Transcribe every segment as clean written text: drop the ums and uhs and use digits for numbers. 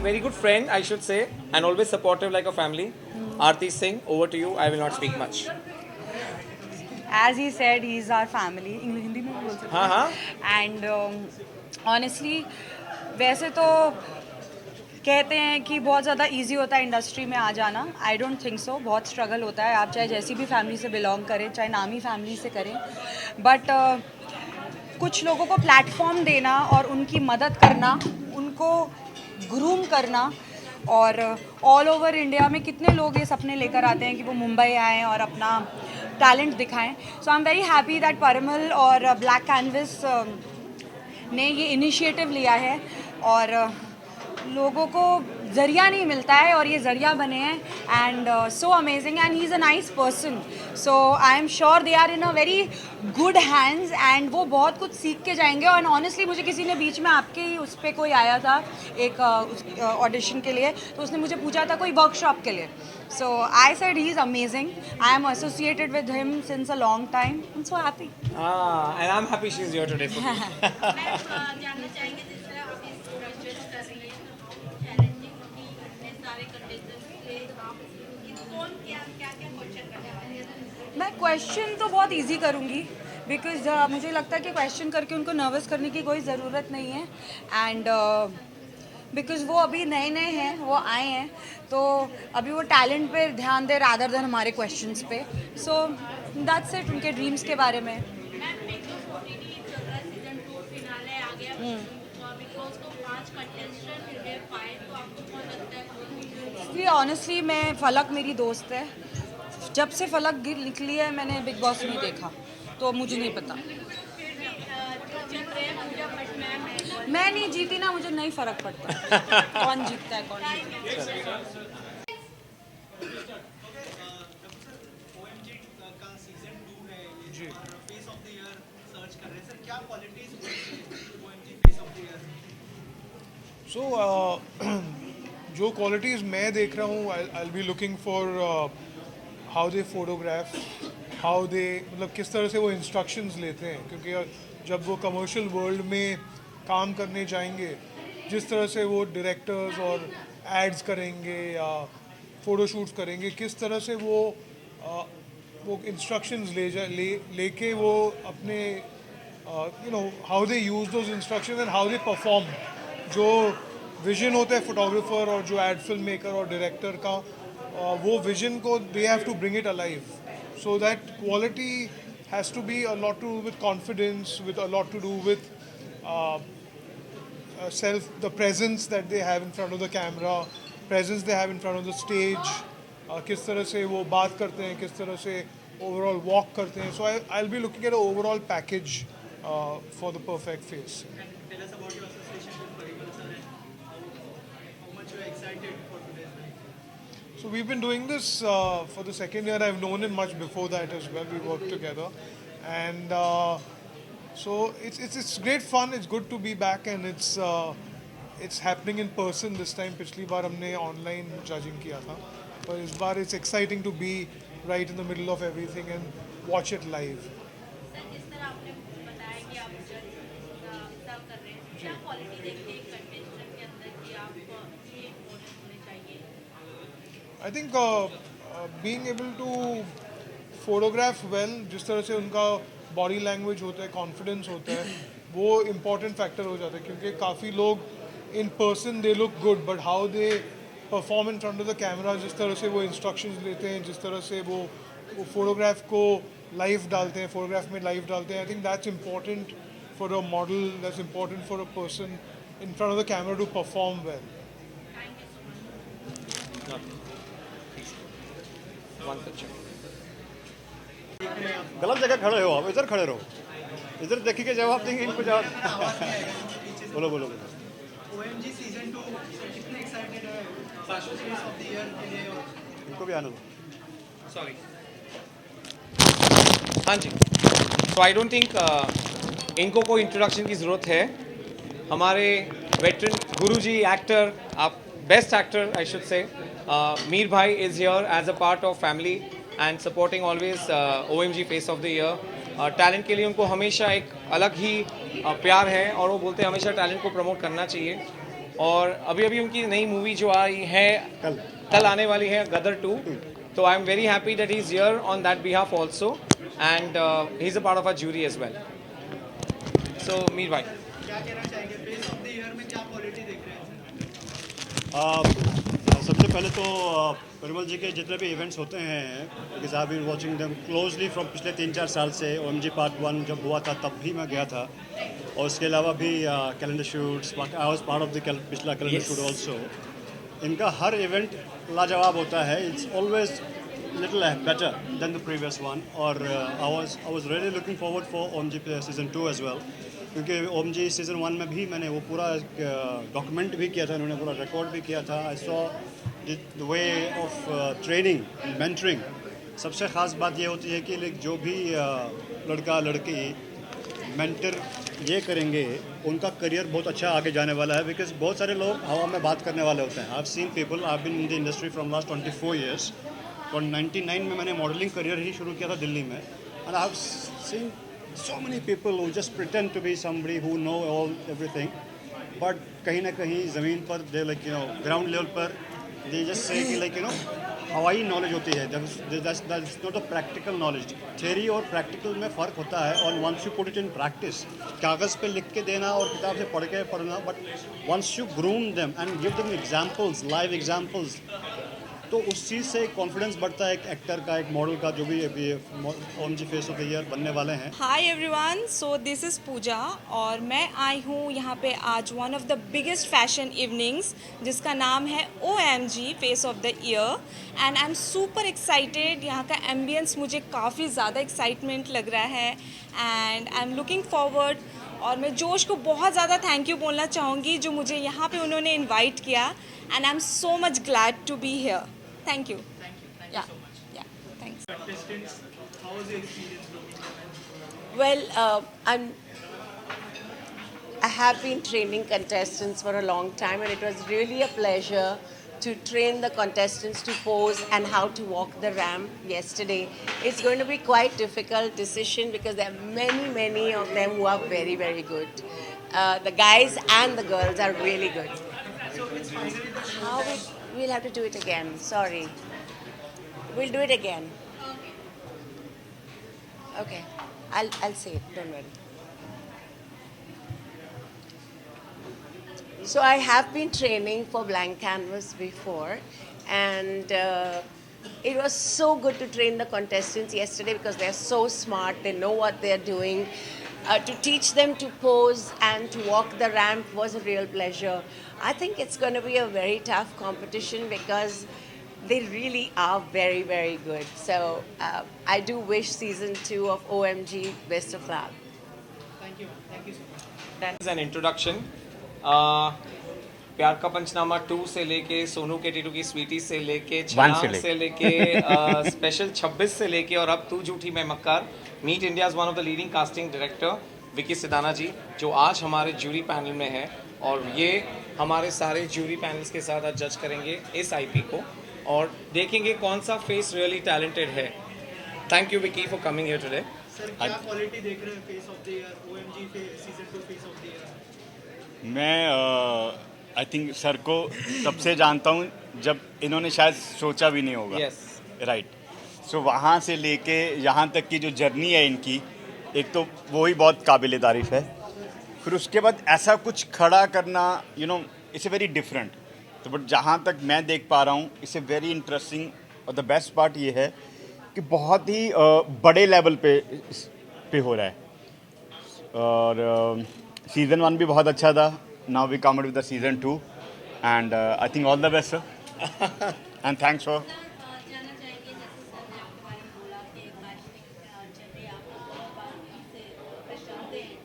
Very good friend, I should say, and always supportive like a family. Aarti Singh, over to you. I will not speak much. As he said, he's our family. Hindi में भी बोल सकते हाँ हाँ. हैं. And honestly, वैसे तो कहते हैं कि बहुत ज़्यादा इजी होता है इंडस्ट्री में आ जाना. I don't think so. बहुत स्ट्रगल होता है. आप चाहे जैसी भी फैमिली से बिलोंग करें, चाहे नामी फैमिली से करें, बट कुछ लोगों को प्लेटफॉर्म देना और उनकी मदद करना, उनको ग्रूम करना, और ऑल ओवर इंडिया में कितने लोग ये सपने लेकर आते हैं कि वो मुंबई आएँ और अपना टैलेंट दिखाएं. So I am very happy that Parimal और ब्लैक कैनवस ने ये इनिशिएटिव लिया है, और लोगों को ज़रिया नहीं मिलता है और ये ज़रिया बने हैं. And so amazing, and he is a nice person. So I am sure they are in a very good hands, and वो बहुत कुछ सीख के जाएंगे. और ऑनेस्टली मुझे किसी ने बीच में आपके ही उस पर कोई आया था एक ऑडिशन के लिए, तो उसने मुझे पूछा था कोई वर्कशॉप के लिए. So I said he is amazing. I am associated with him since a long time. I am so happy. And I'm happy she's here today for me. जानना चाहेंगे जिस तरह आप इस जज कर रही हैं, चैलेंजिंग होगी इतने सारे कंटेस्टेंट्स के आप कौन क्या क्या क्या क्वेश्चन करने वाले हैं? मैं क्वेश्चन तो बहुत इजी करूँगी, बिकॉज मुझे लगता है कि क्वेश्चन करके उनको नर्वस करने की कोई ज़रूरत नहीं है. एंड बिकॉज वो अभी नए नए हैं, वो आए हैं, तो अभी वो टैलेंट पे ध्यान दे रादर देन हमारे क्वेश्चंस पे. So that's it. उनके ड्रीम्स के बारे में. मैम बिग बॉस ओटीटी चल रहा है, सीजन 2 फिनाले आ गया, तो बिग बॉस को 5 कंटेस्टेंट मिले 5, तो आपको कौन लगता है कौन? ऑनेस्टली मैं फलक मेरी दोस्त है. जब से फलक गिर निकली है मैंने बिग बॉस नहीं देखा, तो मुझे नहीं पता. फिर भी जो चल रहे हैं पूजा बट मैम मैं नहीं जीती ना, मुझे नहीं फ़र्क पड़ता कौन जीतता है कौन नहीं जीतता है. So, जो क्वालिटीज़ मैं देख रहा हूँ, I be looking for how they photograph, how they, मतलब किस तरह से वो इंस्ट्रक्शंस लेते हैं. क्योंकि जब वो कमर्शियल वर्ल्ड में काम करने जाएंगे, जिस तरह से वो डायरेक्टर्स और एड्स करेंगे या फ़ोटोशूट्स करेंगे, किस तरह से वो इंस्ट्रक्शंस लेके वो अपने how they use those instructions and how they perform. जो विजन होता है फोटोग्राफर और जो एड फिल्म मेकर और डायरेक्टर का, वो विजन को they have to bring it alive. So that quality has to be a lot to do with confidence, with a lot to do with self, the presence that they have in front of the camera, presence they have in front of the stage, किस तरह से वो बात करते हैं, किस तरह से overall walk करते हैं. So I'll be looking at an overall package for the perfect face. Tell us about your association with Parimal sir and how much you are excited for today's night. So we've been doing this for the second year. I've known him much before that as well. We worked together, and so it's great fun. It's good to be back, and it's happening in person this time. पिछली बार हमने online judging किया था, पर इस बार it's exciting to be right in the middle of everything and watch it live. Sir जिस तरह आपने बताया कि आप जज सर्व कर रहे हैं, क्या क्वालिटी देखते हैं कंटेस्टेंट के अंदर कि आप ये इम्पोर्टेंट होने चाहिए? I think being able to photograph well, जिस तरह से उनका बॉडी लैंग्वेज होता है, कॉन्फिडेंस होता है, वो इम्पॉर्टेंट फैक्टर हो जाता है. क्योंकि काफ़ी लोग in person they look good, but how they perform in front of the camera, जिस तरह से वो इंस्ट्रक्शंस लेते हैं, जिस तरह से वो फोटोग्राफ को लाइव डालते हैं, फोटोग्राफ में लाइव डालते हैं. I think that's important for a model, that's important for a person in front of the camera to perform well. Thank you. One picture. गलत जगह खड़े हो आप, इधर खड़े रहो, इधर देखिए के जवाब देंगे इनको जवाब। बोलो बोलो बोलो। OMG सीजन 2 कितने एक्साइटेड है फेस ऑफ द ईयर के लिए? और इनको भी आने दो। Sorry. हाँ जी. So I don't think इनको कोई इंट्रोडक्शन की ज़रूरत है. हमारे वेटरन गुरुजी एक्टर, आप best actor I should say, Mir भाई is here as a part of family and supporting always OMG face of the year. Talent के लिए उनको हमेशा एक अलग ही प्यार है और वो बोलते हैं हमेशा टैलेंट को प्रमोट करना चाहिए. और अभी अभी उनकी नई मूवी जो आ रही है कल आने वाली है, गदर 2. तो I am very happy that he is here on that behalf also and he is a part of our jury as well. So Mir भाई. क्या कहना चाहेंगे फेस ऑफ द ईयर में क्या क्वालिटी देख रहे हैं? सबसे पहले तो परिमल जी के जितने भी इवेंट्स होते हैं, because I been watching them closely from पिछले 3-4 साल से. OMG पार्ट 1 जब हुआ था तब भी मैं गया था, और उसके अलावा भी calendar shoots, I was part of the पिछला कैलेंडर Yes. Shoot also. इनका हर इवेंट लाजवाब होता है. It's always little better than the previous one. और I was really looking forward for OMG season 2 as well, क्योंकि OMG सीजन 1 में भी मैंने वो पूरा डॉक्यूमेंट भी किया था, उन्होंने पूरा रिकॉर्ड भी किया था. I saw the way of training, mentoring. सबसे ख़ास बात ये होती है कि जो भी लड़का लड़की मेंटर ये करेंगे, उनका करियर बहुत अच्छा आगे जाने वाला है. बिकॉज बहुत सारे लोग हवा में बात करने वाले होते हैं. I have seen people, I have been in the industry from last 24 years. और 99 में मैंने मॉडलिंग करियर ही शुरू किया था दिल्ली में. And I have scene so many people who just pretend to be somebody who know everything, but कहीं ना कहीं ज़मीन पर they like ground level पर they just say कि like हवाई नॉलेज होती है. that's not a practical knowledge. theory और practical में फ़र्क होता है. और once you put it in practice, कागज़ पे लिख के देना और किताब से पढ़ के पढ़ना, but once you groom them and give them examples, live examples, तो उस चीज़ से कॉन्फिडेंस बढ़ता है एक एक्टर का, एक मॉडल का, जो भी OMG face of the year बनने वाले हैं. Hi everyone, so this is Pooja और मैं आई हूँ यहाँ पे आज one of the biggest fashion evenings जिसका नाम है OMG face of the year. And I am super excited. यहाँ का एम्बियंस मुझे काफ़ी ज़्यादा एक्साइटमेंट लग रहा है and I am looking forward. और मैं जोश को बहुत ज़्यादा थैंक यू बोलना चाहूँगी जो मुझे यहाँ पे उन्होंने इनवाइट किया. And I am so much glad to be here. Thank you. Thank you so much. Yeah, thanks. Contestants, how was your experience working? Well, I have been training contestants for a long time, and it was really a pleasure to train the contestants to pose and how to walk the ramp yesterday. It's going to be quite difficult decision because there are many of them who are very, very good. The guys and the girls are really good. So it's finally the How we'll have to do it again. Sorry. We'll do it again. Okay. I'll say it. Don't worry. So I have been training for blank canvas before, and it was so good to train the contestants yesterday because they're so smart. They know what they're doing. To teach them to pose and to walk the ramp was a real pleasure. I think it's going to be a very tough competition because they really are very, very good. So I do wish season 2 of OMG best of luck. Thank you so much. As an introduction, प्यार का पंचनामा 2 से लेके सोनू के टीटू की स्वीटी से लेके छलांग से लेके स्पेशल 26 से लेके और अब तू Jhoothi Main Makkaar. Meet India one of the leading casting director Vicky Sidana ji जो आज हमारे जूरी पैनल में है और ये हमारे सारे जूरी पैनल्स के साथ आज जज करेंगे इस IP को और देखेंगे कौन सा फेस रियली टैलेंटेड है. Thank you Vicky for coming here today. Sir क्या क्वालिटी देख रहे हैं face of the year OMG season 2 face of the year? मैं आई थिंक सर को तब से जानता हूँ जब इन्होंने शायद सोचा भी नहीं होगा. Yes. राइट. सो वहाँ से लेके यहाँ तक की जो जर्नी है इनकी, एक तो वो ही बहुत काबिल तारीफ़ है. फिर उसके बाद ऐसा कुछ खड़ा करना इट्स ए वेरी डिफरेंट. तो बट जहाँ तक मैं देख पा रहा हूँ इट्स ए वेरी इंटरेस्टिंग. और द बेस्ट पार्ट ये है कि बहुत ही बड़े लेवल पे हो रहा है. और सीज़न 1 भी बहुत अच्छा था. Now we come out with the season 2 and I think all the best, sir. And thanks for जानना चाहेंगे जैसे सर ने आपके बारे में बोला कि फैशन जब आप बहुत बार से पहचानते हैं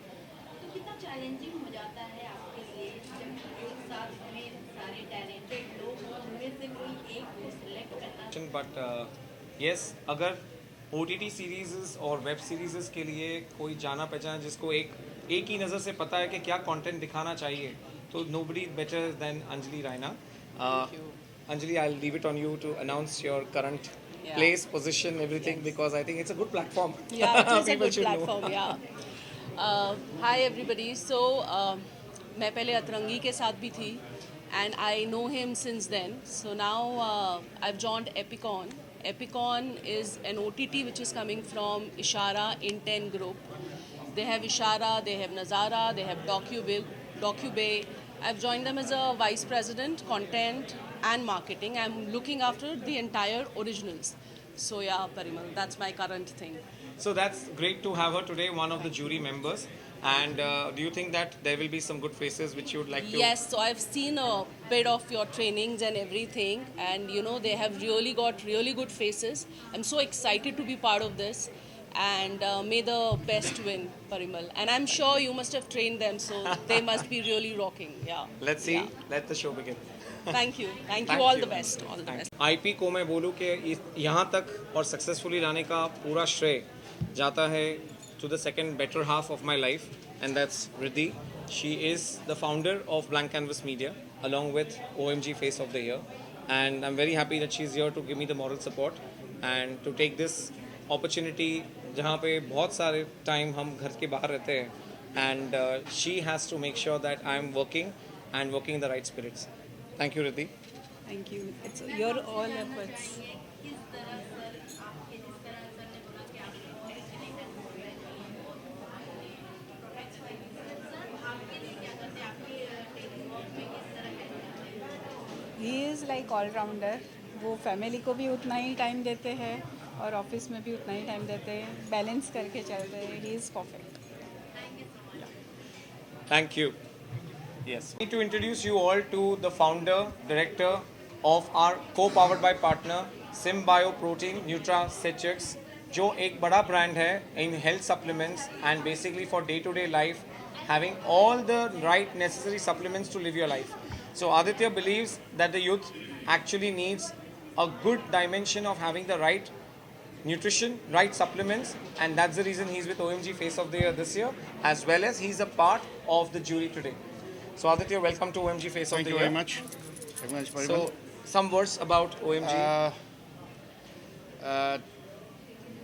तो कितना चैलेंजिंग हो जाता है आपके लिए जब एक साथ में सारे टैलेंटेड लोग हों उनमें से कोई एक को सिलेक्ट करना बट यस अगर OTT सीरीज़ और वेब सीरीज़ के लिए कोई जाना पहचाना जिसको एक ही नज़र से पता है कि क्या कंटेंट दिखाना चाहिए तो nobody better than Anjali Raina. Anjali, I'll leave it on you to announce your current place, position, everything because I think it's a good platform. Yeah, it is a People good should know. platform. Yeah. Hi everybody. So मैं पहले अतरंगी के साथ भी थी, and I know him since then. So now I've joined Epicon. Epicon is an OTT which is coming from Ishara Inten Group. They have Ishara, they have Nazara, they have DocuBay. I've joined them as a vice president, content and marketing. I'm looking after the entire originals. So yeah, Parimal, that's my current thing. So that's great to have her today, one of the jury members. And do you think that there will be some good faces which you would like to? Yes, so I've seen a bit of your trainings and everything, and you know they have really got really good faces. I'm so excited to be part of this, and may the best win, Parimal. And I'm sure you must have trained them, so they must be really rocking. Yeah. Let's see. Yeah. Let the show begin. Thank you. Thank you. Thank All you. the best. All the best. IP को मैं बोलूँ कि यहाँ तक और successfully लाने का पूरा श्रेय जाता है to the second better half of my life, and that's Riddhi. She is the founder of Blank Canvas Media along with OMG Face of the Year, and I'm very happy that she's here to give me the moral support and to take this opportunity जहाँ पे बहुत सारे time हम घर के बाहर रहते हैं and she has to make sure that I'm working and working in the right spirits. Thank you, Riddhi. Thank you. It's your all efforts. किस तरह सर आपके जिस तरह सर ने बोला कि आप सर आपके लिए क्या करते हैं आपकी डेली वर्क में किस तरह करते हैं ही इज़ लाइक ऑलराउंडर. वो फैमिली को भी उतना ही टाइम देते हैं और ऑफिस में भी उतना ही टाइम देते हैं, बैलेंस करके चलते हैं. He is perfect. Thank you. Yes. I need to introduce you all to the founder, director of our co-powered by partner Symbio Protein Nutraceuticals, जो एक बड़ा brand है in health supplements and basically for day-to-day life, having all the right necessary supplements to live your life. So Aditya believes that the youth actually needs a good dimension of having the right nutrition, right supplements, and that's the reason he's with OMG Face of the Year this year, as well as he's a part of the jury today. So Aditya, welcome to OMG Face of the Year. Thank you very much. Very much, Parimal. So some words about OMG.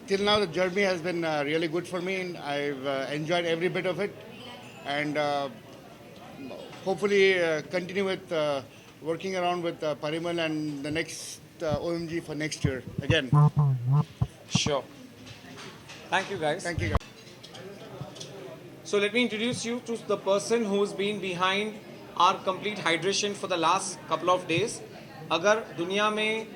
Till now, the journey has been really good for me, and I've enjoyed every bit of it, and hopefully continue with working around with Parimal and the next OMG for next year again. Sure. Thank you, guys. Thank you. So let me introduce you to the person who's been behind our complete hydration for the last couple of days. अगर दुनिया में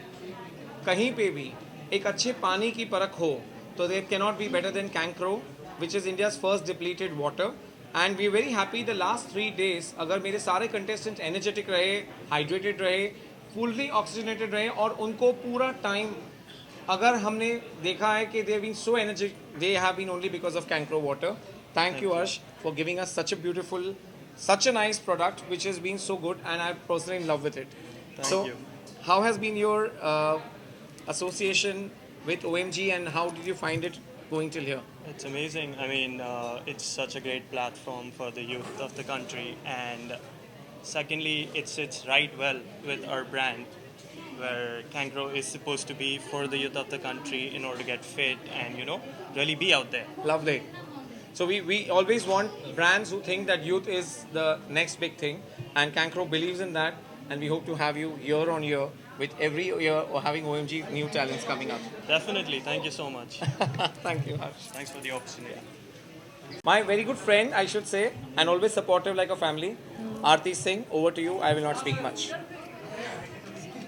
कहीं पे भी एक अच्छे पानी की परख हो तो there cannot be better than Cancro, which is India's first depleted water. And we're very happy the last 3 days अगर मेरे सारे contestants energetic रहे, hydrated रहे, fully oxygenated रहे और उनको पूरा time अगर हमने देखा है कि they have been so energetic, they have been only because of Cancro water. Thank you, Arsh, for giving us such a beautiful, such a nice product which has been so good, and I'm personally in love with it. Thank you. How has been your association with OMG, and how did you find it going till here? It's amazing. I mean, it's such a great platform for the youth of the country, and secondly, it sits right well with our brand, where Cancro is supposed to be for the youth of the country in order to get fit and, you know, really be out there. Lovely. So we always want brands who think that youth is the next big thing, and Cancro believes in that, and we hope to have you year on year with every year or having OMG new talents coming up. Definitely. Thank you so much. Thank you, Harsh. Thanks for the opportunity. My very good friend, I should say, and always supportive like a family, Aarti Singh, over to you. I will not speak much.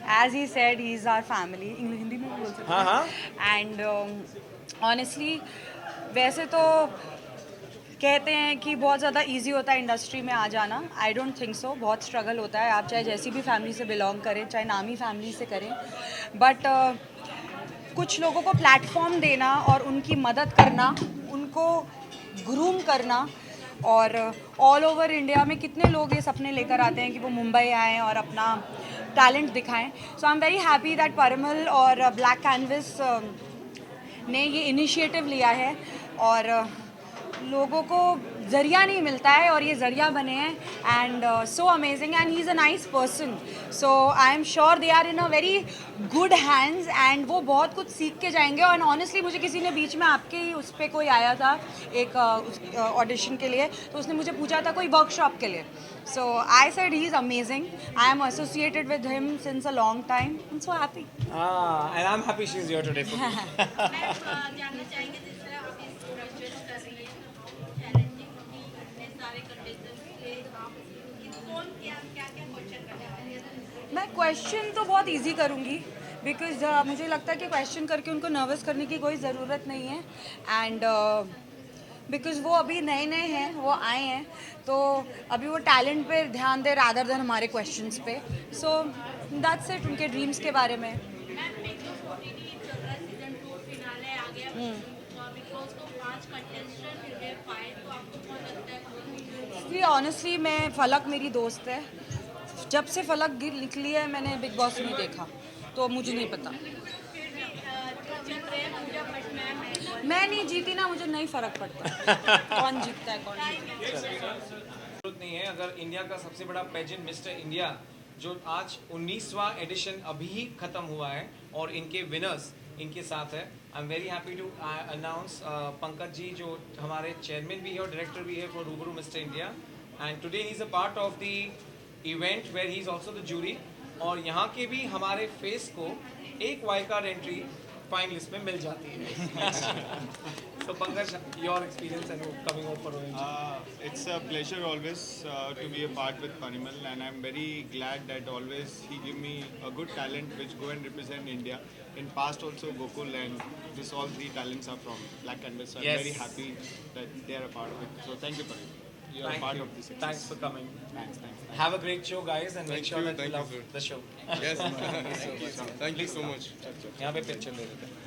As he said, he's our family. Hindi में भी बोल सकते हैं. हाँ हाँ. And honestly, वैसे तो कहते हैं कि बहुत ज़्यादा इजी होता है इंडस्ट्री में आ जाना. I don't think so. बहुत स्ट्रगल होता है. आप चाहे जैसी भी फैमिली से बिलोंग करें, चाहे नामी फैमिली से करें, बट कुछ लोगों को प्लेटफॉर्म देना और उनकी मदद करना, उनको ग्रूम करना, और ऑल ओवर इंडिया में कितने लोग ये सपने लेकर आते हैं कि वो मुंबई आएँ और अपना टैलेंट दिखाएं. So I am very happy that Parimal और ब्लैक कैनवस ने ये इनिशिएटिव लिया है, और लोगों को ज़रिया नहीं मिलता है और ये ज़रिया बने हैं. And so amazing, and he is a nice person. So I am sure they are in a very good hands, and वो बहुत कुछ सीख के जाएंगे. और ऑनेस्टली मुझे किसी ने बीच में आपके ही उस पर कोई आया था एक ऑडिशन के लिए, तो उसने मुझे पूछा था कोई वर्कशॉप के लिए. So I said he is amazing. I am associated with him since a long time. I am so happy. And I'm happy she's here today for me. मैं जानना चाहेंगे जिस तरह आप इस प्रोजेक्ट कर रही हैं, चैलेंजिंग होगी इतने सारे कंटेस्टेंट्स के कौन क्या क्या क्या क्वेश्चन करने वाले हैं? मैं क्वेश्चन तो बहुत इजी करूँगी, बिकॉज मुझे लगता है कि क्वेश्चन करके उनको नर्वस करने की कोई ज़रूरत नहीं है. एंड बिकॉज वो अभी नए नए हैं, वो आए हैं, तो अभी वो टैलेंट पे ध्यान दे रादर देन हमारे क्वेश्चंस पे. So that's it. उनके ड्रीम्स के बारे में. मैम बिग बॉस ओटीटी चल रहा है, सीजन 2 फिनाले आ गया, बिग बॉस को 5 कंटेस्टेंट मिल गए, 5. तो आपको कौन लगता है कौन? इसलिए ऑनेस्टली मैं फलक मेरी दोस्त है. जब से फलक निकली है मैंने बिग बॉस नहीं देखा, तो मुझे नहीं पता. चल रहे हैं पूजा, बट मैं नहीं जीती ना, मुझे नहीं फ़र्क पड़ता कौन जीतता है कौन नहीं. जरूरत नहीं है. अगर इंडिया का सबसे बड़ा पेजेंट मिस्टर इंडिया जो आज 19वां एडिशन अभी ही खत्म हुआ है और इनके विनर्स इनके साथ है. I am very happy to announce Pankaj ji जो हमारे चेयरमैन भी है और डायरेक्टर भी है for Rubaru mister India. And today he is a part of the event where he is also the jury. और यहाँ के भी हमारे फेस को एक वाइल्ड कार्ड एंट्री फाइनलिस्ट में मिल जाती है. So Pankaj, your experience and coming out for OMG. It's a pleasure always to be a part with Parimal, and I'm very glad that always he give me a good talent which go and represent India. In past also Gokul and this all 3 talents are from Black Canvas. So I'm very happy that they are a part of it. So thank you Parimal. You are part of this success. Thanks for coming. Thanks. Have a great show guys and make sure that you love the show. Yes, thank you so much. यहाँ पे picture ले लेते हैं.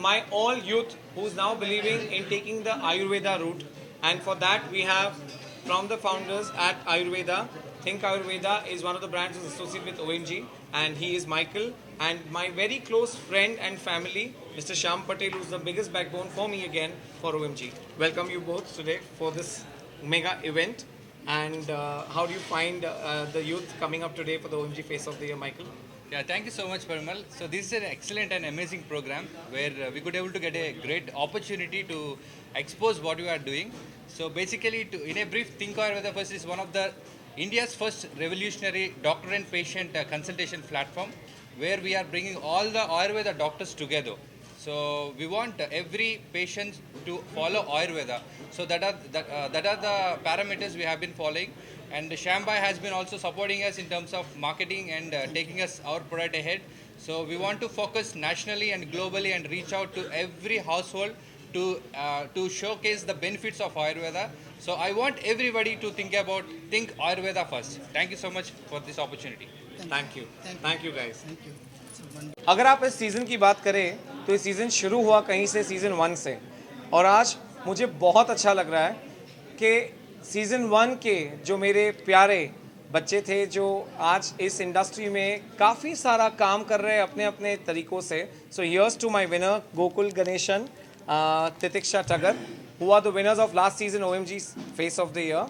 My all youth who's now believing in taking the Ayurveda route, and for that we have from the founders at Ayurveda. Think Ayurveda is one of the brands who's associated with OMG, and he is Michael, and my very close friend and family, Mr. Shyam Patel, who's the biggest backbone for me again for OMG. Welcome you both today for this mega event. And how do you find the youth coming up today for the OMG Face of the Year, Michael? Yeah, thank you so much, Parimal. So this is an excellent and amazing program where we could able to get a great opportunity to expose what we are doing. So basically, in a brief, Think Ayurveda First is one of the India's first revolutionary doctor and patient consultation platform, where we are bringing all the Ayurveda doctors together. So we want every patient to follow Ayurveda. So that are the parameters we have been following. And Shyambai has been also supporting us in terms of marketing and taking us our product ahead. So we want to focus nationally and globally and reach out to every household to showcase the benefits of Ayurveda. So I want everybody to think Ayurveda first. Thank you so much for this opportunity. Thank you guys. अगर आप इस season की बात करें तो ये season शुरू हुआ कहीं से सीज़न 1 से, और आज मुझे बहुत अच्छा लग रहा है कि सीज़न 1 के जो मेरे प्यारे बच्चे थे जो आज इस इंडस्ट्री में काफ़ी सारा काम कर रहे हैं अपने अपने तरीक़ों से. So here's to my winner Gokul Ganesan, Titiksha Tagar, who are the winners of last season OMG Face of the Year,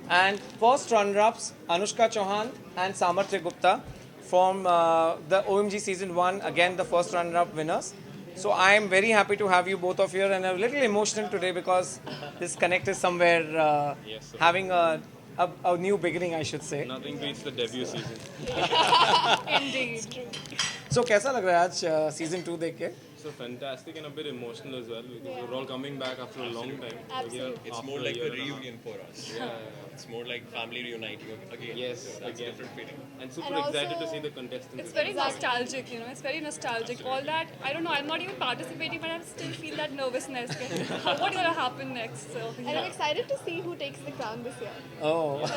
and first runner-ups Anushka Chauhan and Samarthya Gupta from the OMG season 1, again the first runner-up winners. So I am very happy to have you both of here, and a little emotional today because this connect is somewhere having a new beginning, I should say. Nothing beats the debut season. Indeed. So कैसा लग रहा है आज season 2 देख के? So fantastic and a bit emotional as well because we're all coming back after a long time. Absolutely. It's more like a reunion for us. Yeah. It's more like family reuniting again. Yes, so that's again. a different feeling. And super excited to see the contestants. It's very nostalgic, you know. It's very nostalgic. All that, I don't know. I'm not even participating, but I still feel that nervousness. What's gonna happen next? So, And I'm excited to see who takes the crown this year. Oh. हम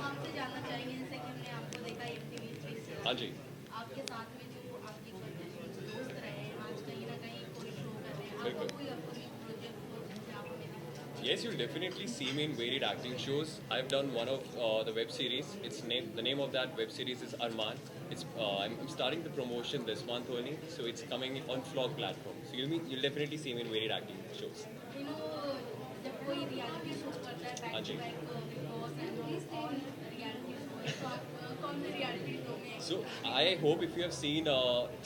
आपसे जानना चाहेंगे जैसे कि हमने आपको देखा MTV3 से हाँ जी. आपके साथ में जो आपके दोस्त रहे आज कहीं ना कहीं कोई शो कर रहे हैं आपको कोई अपकमिंग प्रोजेक्ट हो जिससे आप हमें दिखाना Yes, you'll definitely see me in varied acting shows. I've done one of the web series. The name of that web series is Arman. I'm starting the promotion this month only, so it's coming on Vlog platform. So you'll definitely see me in varied acting shows. you know जब कोई reality show करता है back हाँ टू जी. Back Bigg Boss and all reality show तो आप कौन से रियलिटी शो में So I hope if you have seen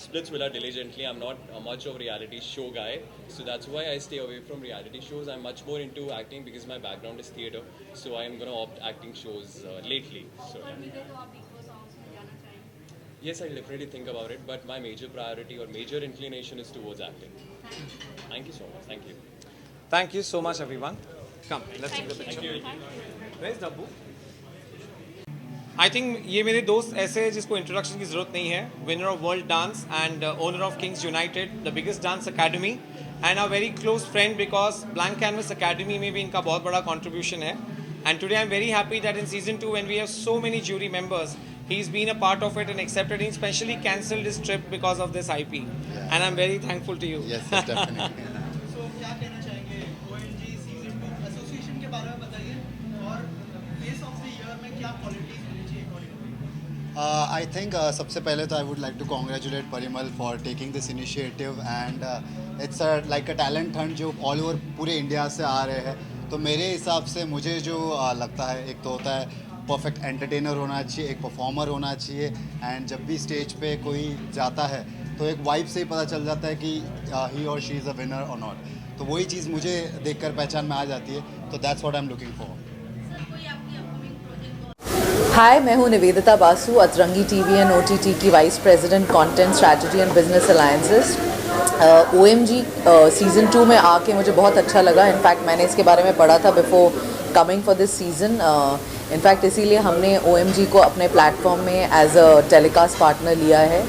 Splitsvilla diligently, I'm not much of a reality show guy. So that's why I stay away from reality shows. I'm much more into acting because my background is theatre. So I'm going to opt acting shows lately. So offer मिले तो आप big boss house में जाना चाहेंगे yes, I'll definitely think about it. But my major priority or major inclination is towards acting. Thank you so much. Thank you. Thank you so much, everyone. Come, let's take the picture. Where's Dabbu? I think ये मेरे दोस्त ऐसे हैं जिसको introduction की ज़रूरत नहीं है. Winner of World Dance and owner of Kings United, the biggest dance academy, and a very close friend because Blank Canvas Academy में भी इनका बहुत बड़ा contribution है. And today I'm very happy that in season 2 when we have so many jury members, he's been a part of it and accepted. He especially cancelled his trip because of this IP, and I'm very thankful to you. Yes, definitely. So क्या कहना चाहेंगे OMG season 2 association के बारे में बताइए और face of the year में क्या क्वालिटीज होनी चाहिए I think सबसे पहले तो I would like to congratulate Parimal for taking this initiative and it's like a talent hunt जो all over पूरे इंडिया से आ रहे हैं. तो मेरे हिसाब से मुझे जो लगता है एक तो होता है परफेक्ट एंटरटेनर होना चाहिए, एक परफॉर्मर होना चाहिए एंड जब भी स्टेज पे कोई जाता है तो एक वाइब से ही पता चल जाता है कि ही और शी इज़ अ विनर और नॉट. तो वही चीज़ मुझे देखकर पहचान में आ जाती है. तो that's what I am looking for. Hi, मैं हूँ Nivedita Basu, Atrangi TV and OTT की vice president content strategy and business alliances. OMG season 2 में आके मुझे बहुत अच्छा लगा. इनफैक्ट मैंने इसके बारे में पढ़ा था before coming for this season. In fact इसीलिए हमने OMG को अपने प्लेटफॉर्म में एज अ टेलीकास्ट पार्टनर लिया है.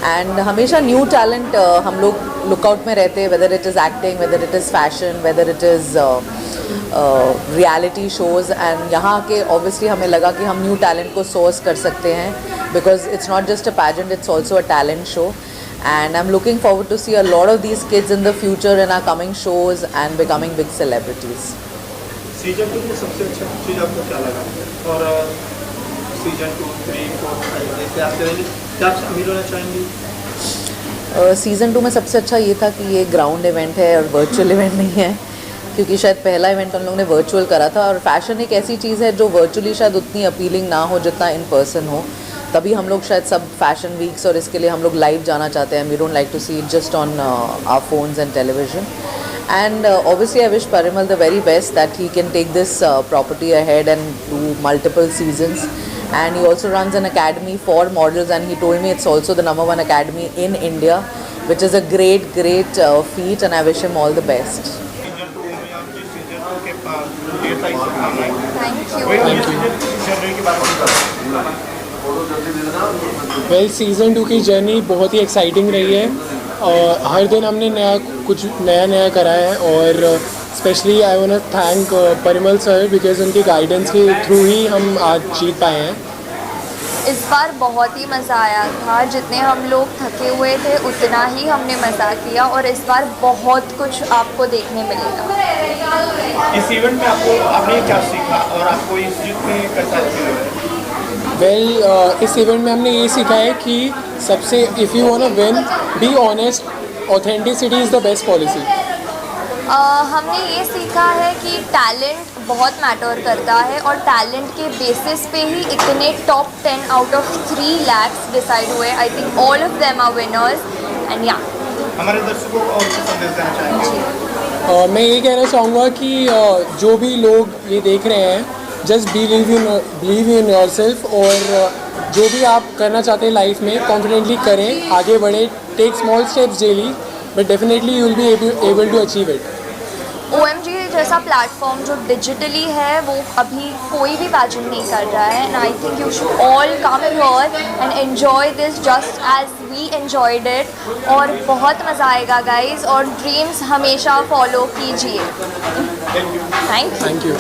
एंड हमेशा न्यू टैलेंट हम लोग लुकआउट में रहते हैं, whether it is acting, whether it is fashion, whether it is reality shows. And यहाँ के ऑब्वियसली हमें लगा कि हम न्यू टैलेंट को सोर्स कर सकते हैं because it's not just a pageant, it's also a talent show. And I'm looking forward to see a lot of these kids in the future in our coming shows and becoming big celebrities. Season 2 में सबसे अच्छा चीज़ आपको क्या लगा और season 2, 3, 4, 5 जैसे आप करेंगे क्या शामिल होना चाहेंगे? सीज़न 2 में सबसे अच्छा ये था कि ये ग्राउंड इवेंट है और वर्चुअल इवेंट नहीं है, क्योंकि शायद पहला इवेंट उन लोगों ने वर्चुअल करा था. और फैशन एक ऐसी चीज़ है जो वर्चुअली शायद उतनी अपीलिंग ना हो जितना इन पर्सन हो. तभी हम लोग शायद सब फैशन वीक्स और इसके लिए हम लोग लाइव जाना चाहते हैं. We don't like to see it just on our phones and television. And obviously I wish Parimal the very best that he can take this property ahead and do multiple seasons. And he also runs an academy for models, and he told me it's also the #1 academy in India, which is a great feat, and I wish him all the best. Well, season 2 की journey बहुत ही exciting रही है और हर दिन हमने कुछ नया करा है. और specially I want to thank Parimal sir because उनकी गाइडेंस के थ्रू ही हम आज जीत पाए हैं. इस बार बहुत ही मज़ा आया था. जितने हम लोग थके हुए थे उतना ही हमने मज़ा किया और इस बार बहुत कुछ आपको देखने मिलेगा. इस इवेंट में आपने क्या सीखा और आपको इस जीत में कैसा फील हुआ? वेल, इस इवेंट में हमने ये सीखा है कि सबसे if you want to win, be honest, authenticity is the best policy. हमने ये सीखा है कि टैलेंट बहुत मैटर करता है और टैलेंट के बेसिस पे ही इतने top 10 out of 3 lakhs decide हुए. I think all of them are winners and या हमारे दर्शकों को और संदेश देना चाहेंगे? मैं ये कहना चाहूँगा कि जो भी लोग ये देख रहे हैं, जस्ट बिलीव इन योरसेल्फ और जो भी आप करना चाहते हैं लाइफ में कॉन्फिडेंटली करें, आगे बढ़ें, take small steps daily, but definitely you will be able to achieve it. OMG जैसा प्लेटफॉर्म जो डिजिटली है वो अभी कोई भी पैजेंट नहीं कर रहा है, and I think you should all come here and enjoy this just as we enjoyed it, और बहुत मज़ा आएगा गाइज, और ड्रीम्स हमेशा फॉलो कीजिए। Thank you.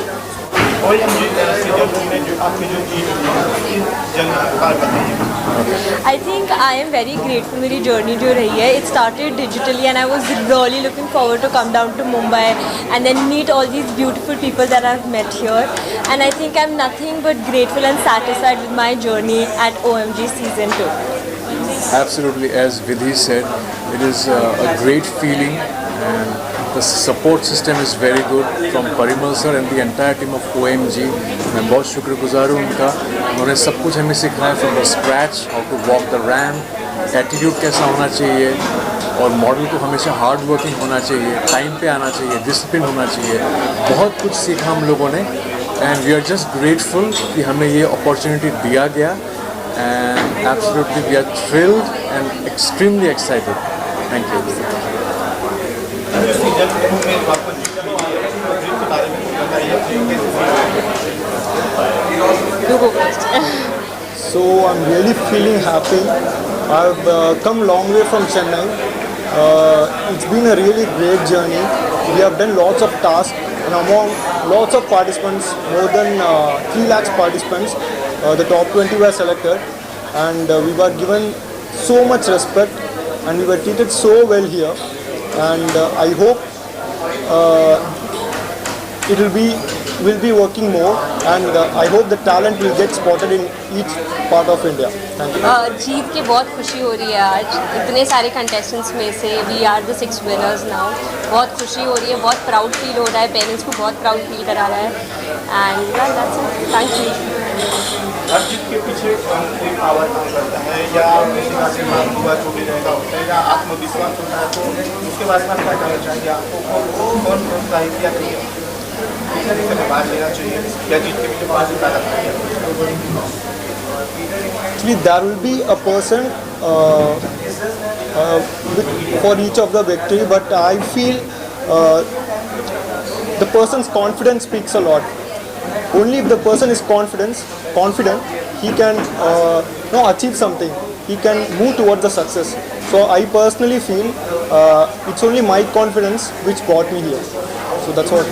I think I am very grateful मेरी journey जो रही है. It started digitally and I was really looking forward to come down to Mumbai and then meet all these beautiful people that I've met here. And I think I'm nothing but grateful and satisfied with my journey at OMG Season 2. Absolutely, as Vidhi said, it is a great feeling, and the support system is very good from Parimal sir and the entire team of OMG. मैं बहुत शुक्रगुजार हूँ उनका, उन्होंने सब कुछ हमें सिखाया from the scratch, how to walk the ramp, attitude कैसा होना चाहिए, और मॉडल को हमेशा हार्ड वर्किंग होना चाहिए, टाइम पे आना चाहिए, डिसिप्लिन होना चाहिए, बहुत कुछ सीखा हम लोगों ने, and we are just grateful कि हमें ये अपॉर्चुनिटी दिया गया, and absolutely we are thrilled and extremely excited. Thank you. So I'm really feeling happy. I've come long way from Chennai. It's been a really great journey. We have done lots of tasks, and among lots of participants, more than 3 lakhs participants, the top 20 were selected, and we were given so much respect, and we were treated so well here, and I hope we'll be working more, and I hope the talent will get spotted in each part of India. Thank you. जीत के बहुत खुशी हो रही है आज, इतने सारे contestants में से we are the 6 winners now. बहुत खुशी हो रही है, बहुत प्राउड फील हो रहा है, पेरेंट्स को बहुत प्राउड फील करा रहा है, and that's it. Thank you. हर जीत के पीछे एक पावर काम करता है, या किसी का आशीर्वाद हुआ छोटी रहेगा होता है, या आत्मविश्वास होता है, तो उसके बारे में क्या कहना चाहिए आपको, कौन प्रोत्साहित किया चाहिए, किसी भाग लेना चाहिए, या जीत के पीछे पावर जितना लगता है? Actually, there will be a person for each of the victory, but I feel the person's confidence speaks a lot. Only if the person is confident, he can achieve something. He can move towards the success. So I personally feel it's only my confidence which brought me here. So that's what.